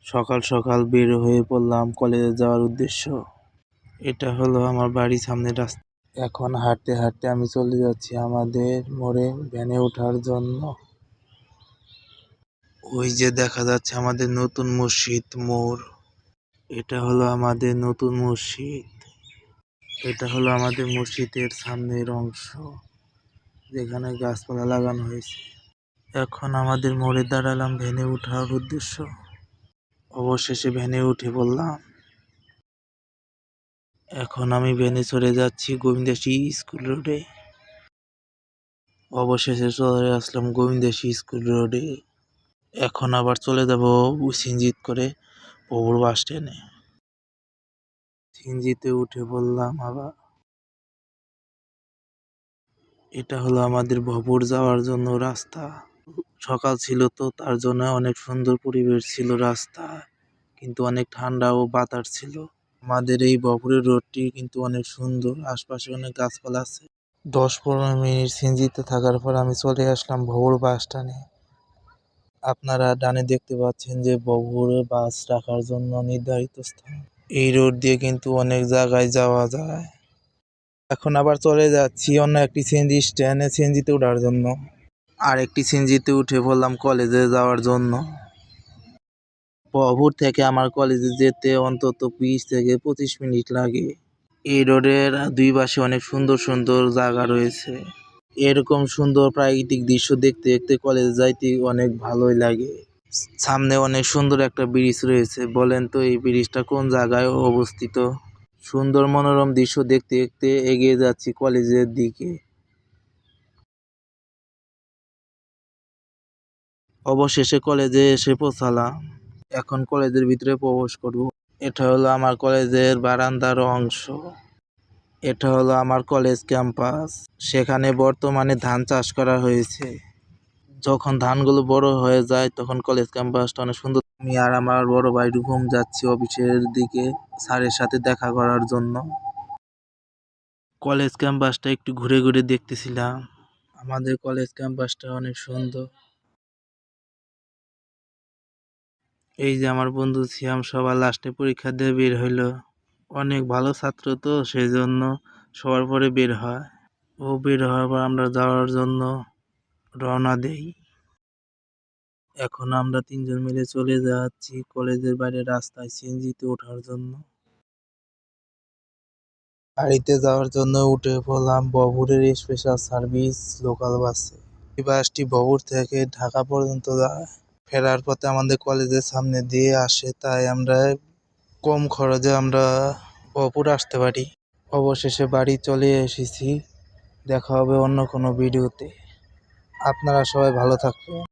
সকাল সকাল বের হয়ে পড়লাম কলেজে যাওয়ার উদ্দেশ্য। এটা হলো আমার বাড়ির সামনের রাস্তা। এখন হাঁটতে হাঁটতে আমি চলে যাচ্ছি আমাদের মোড়ে ভ্যানে ওঠার জন্য। ওই যে দেখা যাচ্ছে আমাদের নতুন মসজিদ মোড়। এটা হলো আমাদের নতুন মসজিদ। এটা হলো আমাদের মসজিদের সামনের অংশ, যেখানে গাছপালা লাগানো হয়েছে। এখন আমাদের মোড়ে দাঁড়ালাম ভ্যানে ওঠার উদ্দেশ্য। অবশেষে ভ্যানে উঠে পড়লাম। এখন আমি ভ্যানে চড়ে যাচ্ছি গোবিন্দাসী স্কুল রোডে। অবশেষে চলে আসলাম গোবিন্দাসী স্কুল রোডে। এখন আবার চলে যাব সিনজিত করে পৌর বাস স্ট্যান্ডে। সিনজিতে উঠে পড়লাম আবার। এটা হলো আমাদের ভপুর যাওয়ার জন্য রাস্তা। সকাল ছিল তো, তার জন্য অনেক সুন্দর পরিবেশ ছিল রাস্তা, কিন্তু অনেক ঠান্ডা ও বাতাস ছিল। আমাদের এই ভপুরের রোডটি কিন্তু অনেক সুন্দর, আশপাশে অনেক গাছপালা আছে। 10-15 মিনিট সিনজিতে থাকার পর আমি চলে আসলাম ভপুর বাস স্ট্যান্ডে। আপনারা ডানে দেখতে পাচ্ছেন যে ভপুরে বাস রাখার জন্য নির্ধারিত স্থান। এই রোড দিয়ে কিন্তু অনেক জায়গায় যাওয়া যায়। এখন আবার চলে যাচ্ছি অন্য একটি সিএনজি স্ট্যান্ডে সিএনজিতে ওঠার জন্য। আর একটি সিএনজিতে উঠে পড়লাম কলেজে যাওয়ার জন্য। ভপুর থেকে আমার কলেজে যেতে অন্তত 20 থেকে 25 মিনিট লাগে। এই রোডের দুই পাশে অনেক সুন্দর সুন্দর জায়গা রয়েছে। এরকম সুন্দর প্রাকৃতিক দৃশ্য দেখতে দেখতে কলেজে যাইতে অনেক ভালোই লাগে। সামনে অনেক সুন্দর একটা ব্রিজ রয়েছে। বলেন তো এই ব্রিজটা কোন জায়গায় অবস্থিত? সুন্দর মনোরম দৃশ্য দেখতে দেখতে এগিয়ে যাচ্ছি কলেজের দিকে। অবশেষে কলেজে এসে পৌঁছালাম। এখন কলেজের ভিতরে প্রবেশ করব। এটা হলো আমার কলেজের বারান্দার অংশ। এটা হলো আমার কলেজ ক্যাম্পাস। সেখানে বর্তমানে ধান চাষ করা হয়েছে। যখন ধানগুলো বড় হয়ে যায় তখন কলেজ ক্যাম্পাসটা অনেক সুন্দর। আমি আর আমার বড় ভাই রূপম যাচ্ছি অফিসের দিকে স্যারের সাথে দেখা করার জন্য। কলেজ ক্যাম্পাসটা একটু ঘুরে ঘুরে দেখতেছিলাম। আমাদের কলেজ ক্যাম্পাসটা অনেক সুন্দর। এই যে আমার বন্ধু সিয়াম সবার লাস্টে পরীক্ষা দিয়ে বের হইলো। অনেক ভালো ছাত্র তো, সেই জন্য সবার পরে বের হয়। ও বের হওয়ার পর আমরা যাওয়ার জন্য রওনা দেই। এখন আমরা 3জন মিলে চলে যাচ্ছি কলেজের বাইরে রাস্তায় সিএনজিতে ওঠার জন্য। বাড়িতে যাওয়ার জন্য উঠে পড়লাম ভপুরের স্পেশাল সার্ভিস লোকাল বাসে। এই বাসটি ভপুর থেকে ঢাকা পর্যন্ত যায়। ফেরার পথে আমাদের কলেজের সামনে দিয়ে আসে, তাই আমরা কম খরচে আমরা ভপুর আসতে পারি। অবশেষে বাড়ি চলে এসেছি। দেখা হবে অন্য কোনো ভিডিওতে। আপনারা সবাই ভালো থাকবেন।